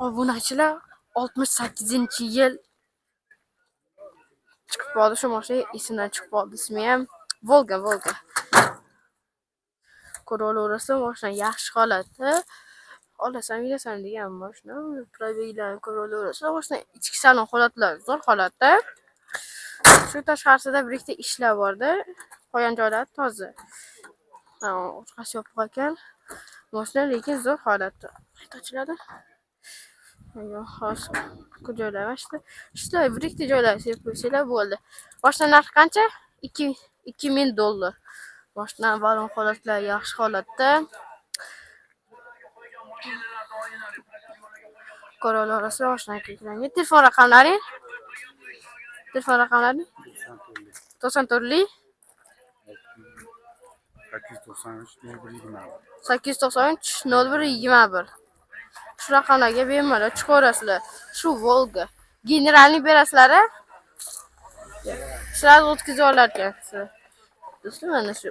Obunachilar 68-yil chiqib qoldi shu mashina, esimdan chiqib qoldi ismi ham. Volga. Ko'raverasizlar, mashina yaxshi holatda. Olasam ilasan degan mashina. Probeglarni ko'raverasizlar, mashina ichki salon holatlari zo'r holatda. Shu tashqarisida bir ikkita ishlar bor-da. Qolgan joylari toza. Orqasi yopiq ekan. Mashina lekin zo'r holatda. Qayta ochiladi. Hozir joylashdi. Ishlar bir ikkita joylar sepib qo'ysanglar bo'ldi. Mashina narxi qancha? $2000. Mashina balon holatlari yaxshi holatda. Ko'raverasizlar, mashina kelgan. Telefon raqamlaring? 94 893 0121. Shu raqamlarga bemalol chiqaverasizlar. Shu Volga. Generalni berasizlar-a? Shularni o'tkazib olar ekansiz. Do'stlar, mana shu